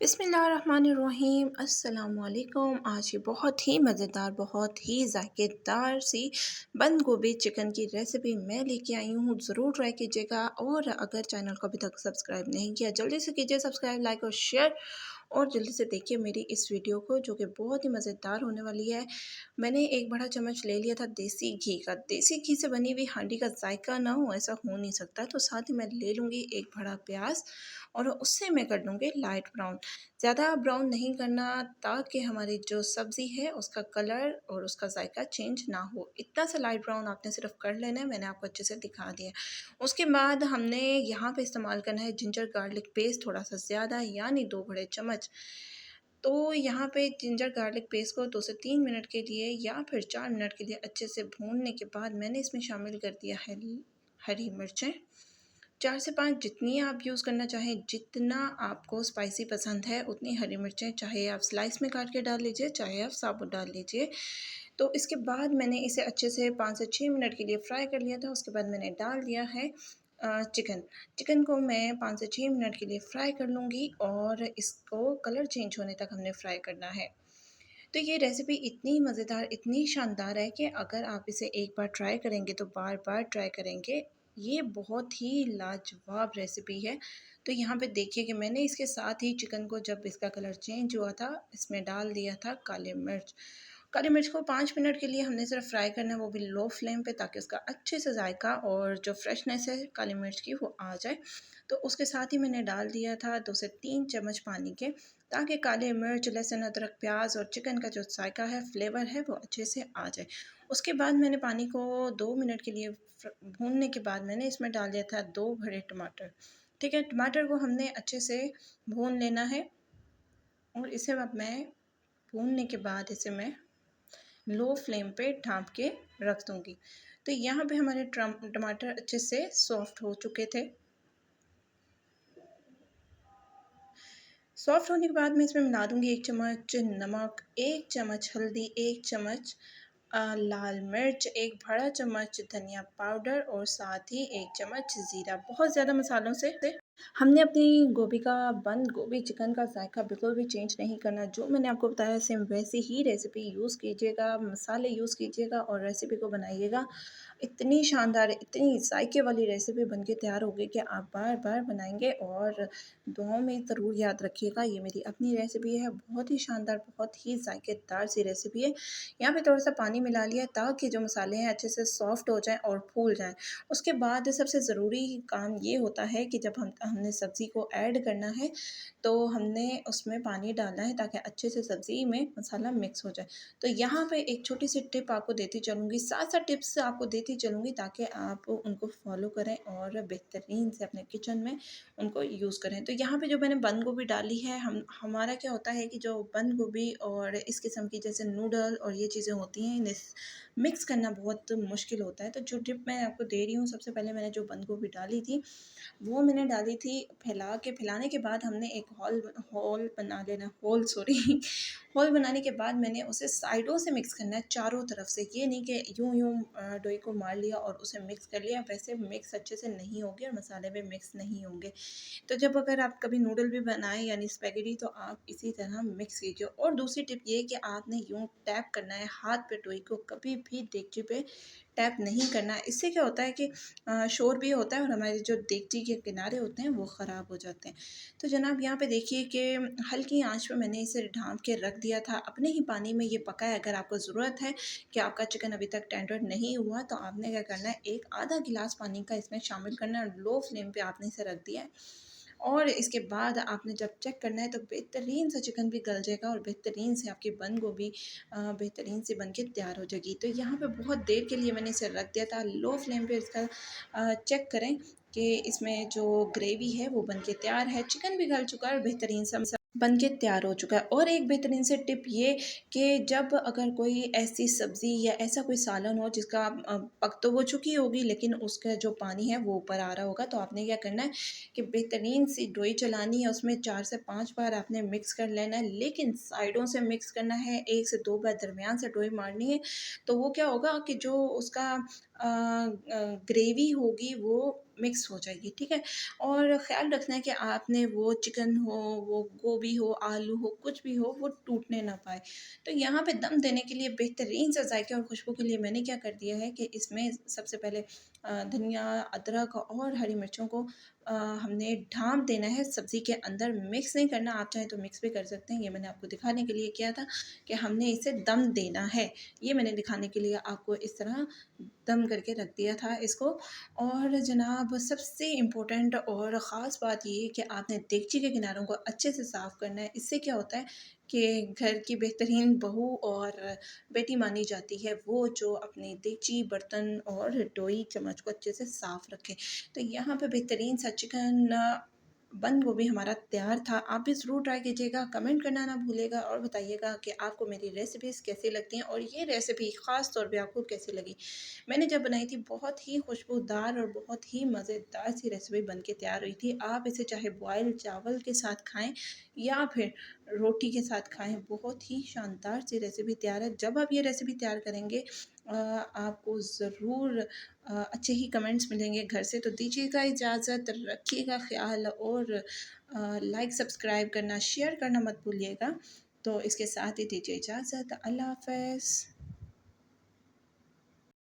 बिस्मिल्लाहिर्रहमानिर्रहीम अस्सलामुअलैकुम। आज ये बहुत ही मज़ेदार, बहुत ही ज़ायकेदार सी बंद गोभी चिकन की रेसिपी मैं लेके आई हूँ। ज़रूर ट्राई कीजिएगा और अगर चैनल को अभी तक सब्सक्राइब नहीं किया जल्दी से कीजिए सब्सक्राइब, लाइक और शेयर और जल्दी से देखिए मेरी इस वीडियो को जो कि बहुत ही मज़ेदार होने वाली है। मैंने एक बड़ा चम्मच ले लिया था देसी घी का। देसी घी से बनी हुई हांडी का जायका ना हो ऐसा हो नहीं सकता। तो साथ ही मैं ले लूँगी एक बड़ा प्याज और उससे मैं कर लूँगी लाइट ब्राउन। ज़्यादा ब्राउन नहीं करना ताकि हमारी जो सब्ज़ी है उसका कलर और उसका जायका चेंज ना हो। इतना सा लाइट ब्राउन आपने सिर्फ कर लेना है, मैंने आपको अच्छे से दिखा दिया। उसके बाद हमने यहाँ पे इस्तेमाल करना है जिंजर गार्लिक पेस्ट थोड़ा सा ज़्यादा, यानी 2 बड़े चम्मच। तो यहाँ पे जिंजर गार्लिक पेस्ट को 2 से 3 मिनट के लिए या फिर 4 मिनट के लिए अच्छे से भूनने के बाद मैंने इसमें शामिल कर दिया है हरी मिर्चें। 4 से 5 जितनी आप यूज़ करना चाहें, जितना आपको स्पाइसी पसंद है उतनी हरी मिर्चें, चाहे आप स्लाइस में काट के डाल लीजिए, चाहे आप साबुत डाल लीजिए। तो इसके बाद मैंने इसे अच्छे से 5 से 6 मिनट के लिए फ्राई कर लिया था। उसके बाद मैंने डाल दिया है चिकन। चिकन को मैं 5 से 6 मिनट के लिए फ्राई कर लूँगी और इसको कलर चेंज होने तक हमने फ्राई करना है। तो ये रेसिपी इतनी मज़ेदार, इतनी शानदार है कि अगर आप इसे एक बार ट्राई करेंगे तो बार-बार ट्राई करेंगे। ये बहुत ही लाजवाब रेसिपी है। तो यहाँ पे देखिए कि मैंने इसके साथ ही चिकन को जब इसका कलर चेंज हुआ था, इसमें डाल दिया था काली मिर्च। काली मिर्च को 5 मिनट के लिए हमने सिर्फ फ्राई करना है, वो भी लो फ्लेम पे, ताकि उसका अच्छे से जायका और जो फ्रेशनेस है काली मिर्च की वो आ जाए। तो उसके साथ ही मैंने डाल दिया था 2 से 3 चम्मच पानी के, ताकि काली मिर्च, लहसुन, अदरक, प्याज और चिकन का जो जायका है, फ्लेवर है, वो अच्छे से आ जाए। उसके बाद मैंने पानी को 2 मिनट के लिए भूनने के बाद मैंने इसमें डाल दिया था 2 बड़े टमाटर। ठीक है, टमाटर को हमने अच्छे से भून लेना है और इसे अब मैं भूनने के बाद इसे मैं लो फ्लेम पे ढाँप के रख दूँगी। तो यहाँ पे हमारे टमाटर अच्छे से सॉफ्ट हो चुके थे। सॉफ्ट होने के बाद मैं इसमें मिला दूँगी 1 चम्मच नमक, 1 चम्मच हल्दी, 1 चम्मच लाल मिर्च, 1 बड़ा चम्मच धनिया पाउडर और साथ ही 1 चम्मच ज़ीरा। बहुत ज़्यादा मसालों से हमने अपनी गोभी का, बंद गोभी चिकन का जायका बिल्कुल भी चेंज नहीं करना। जो मैंने आपको बताया सेम वैसी ही रेसिपी यूज़ कीजिएगा, मसाले यूज़ कीजिएगा और रेसिपी को बनाइएगा। इतनी शानदार, इतनी जायके वाली रेसिपी बन के तैयार होगी कि आप बार-बार बनाएँगे और दुआओं में ज़रूर याद रखिएगा। ये मेरी अपनी रेसिपी है, बहुत ही शानदार, बहुत ही जायकेदार सी रेसिपी है। यहाँ पे थोड़ा-सा पानी मिला लिया है ताकि जो मसाले हैं अच्छे से सॉफ्ट हो जाएँ और फूल जाएँ। उसके बाद सबसे ज़रूरी काम ये होता है कि जब हमने सब्ज़ी को ऐड करना है, तो हमने उसमें पानी डालना है ताकि अच्छे से सब्ज़ी में मसाला मिक्स हो जाए। तो यहाँ पे एक छोटी-सी टिप आपको देती चलूँगी, साथ-साथ टिप्स आपको देती चलूँगी ताकि आप उनको फ़ॉलो करें और बेहतरीन से अपने किचन में उनको यूज़ करें। तो यहाँ पे जो मैंने बंद गोभी डाली है, हमारा क्या होता है कि जो बंद गोभी और इस किस्म की जैसे नूडल और ये चीज़ें होती हैं, इन्हें मिक्स करना बहुत मुश्किल होता है। तो जो टिप मैं आपको दे रही हूँ, सबसे पहले मैंने जो बंद गोभी डाली थी, वो मैंने डाली थी फैलाने के बाद हमने एक होल बना लेना, होल सॉरी होल बनाने के बाद मैंने उसे साइडों से मिक्स करना है, चारों तरफ से। ये नहीं कि यूँ-यूँ डोई को मार लिया और उसे मिक्स कर लिया, वैसे मिक्स अच्छे से नहीं होगी और मसाले भी मिक्स नहीं होंगे। तो जब अगर आप कभी नूडल भी बनाएँ यानी स्पैघेटी, तो आप इसी तरह मिक्स कीजिए। और दूसरी टिप ये है कि आपने यूँ टैप करना है हाथ पे डोई को, कभी भी देगची पे टैप नहीं करना है। इससे क्या होता है कि शोर भी होता है और हमारे जो देगची के किनारे होते हैं वो ख़राब हो जाते हैं। तो जनाब यहाँ पे देखिए कि हल्की आँच पे मैंने इसे ढाँप के रख दिया था। अपने ही पानी में ये पका है। अगर आपको ज़रूरत है कि आपका चिकन अभी तक टेंडर नहीं हुआ, तो आपने क्या करना है, एक आधा गिलास पानी का इसमें शामिल करना है और लो फ्लेम पे आपने इसे रख दिया है। और इसके बाद आपने जब चेक करना है तो बेहतरीन सा चिकन भी गल जाएगा और बेहतरीन से आपकी बंद गोभी बेहतरीन से बन के तैयार हो जाएगी। तो यहाँ पे बहुत देर के लिए मैंने इसे रख दिया था। लो फ्लेम पे इसका चेक करें कि इसमें जो ग्रेवी है वो बन के तैयार है। चिकन भी गल चुका है और बेहतरीन सा बन के तैयार हो चुका है। और एक बेहतरीन से टिप ये कि जब अगर कोई ऐसी सब्ज़ी या ऐसा कोई सालन हो जिसका पक तो वो चुकी होगी लेकिन उसका जो पानी है वो ऊपर आ रहा होगा, तो आपने क्या करना है कि बेहतरीन सी डोई चलानी है, उसमें 4 से 5 बार आपने मिक्स कर लेना है, लेकिन साइडों से मिक्स करना है, 1 से 2 बार दरमियान से डोई मारनी है। तो वो क्या होगा कि जो उसका ग्रेवी होगी वो मिक्स हो जाएगी, ठीक है? और ख़्याल रखना है कि आपने वो चिकन हो, वो गोभी हो, आलू हो, कुछ भी हो, वो टूटने ना पाए। तो यहाँ पे दम देने के लिए बेहतरीन सा जायके और खुशबू के लिए मैंने क्या कर दिया है कि इसमें सबसे पहले धनिया, अदरक और हरी मिर्चों को हमने ढाँप देना है सब्ज़ी के अंदर, मिक्स नहीं करना, आप चाहें तो मिक्स भी कर सकते हैं। ये मैंने आपको दिखाने के लिए किया था कि हमने इसे दम देना है। ये मैंने दिखाने के लिए आपको इस तरह दम करके रख दिया था इसको। और जनाब सबसे इम्पोर्टेंट और ख़ास बात ये है कि आपने देगची के किनारों को अच्छे से साफ़ करना है। इससे क्या होता है कि घर की बेहतरीन बहू और बेटी मानी जाती है वो जो अपनी देगची, बर्तन और लोई चम्मच को अच्छे से साफ़ रखे। तो यहाँ पे बेहतरीन सा चिकन बंद गोभी हमारा तैयार था। आप भी ज़रूर ट्राई कीजिएगा, कमेंट करना ना भूलिएगा और बताइएगा कि आपको मेरी रेसिपीज़ कैसी लगती हैं और ये रेसिपी ख़ास तौर पे आपको कैसी लगी। मैंने जब बनाई थी बहुत ही खुशबूदार और बहुत ही मज़ेदार सी रेसिपी बन के तैयार हुई थी। आप इसे चाहे बॉयल चावल के साथ खाएँ या फिर रोटी के साथ खाएँ, बहुत ही शानदार सी रेसिपी तैयार है। जब आप ये रेसिपी तैयार करेंगे आपको ज़रूर अच्छे ही कमेंट्स मिलेंगे घर से। तो दीजिएगा इजाज़त, रखिएगा ख़्याल और लाइक, सब्सक्राइब करना, शेयर करना मत भूलिएगा। तो इसके साथ ही दीजिए इजाज़त। अल्लाह हाफ़िज़।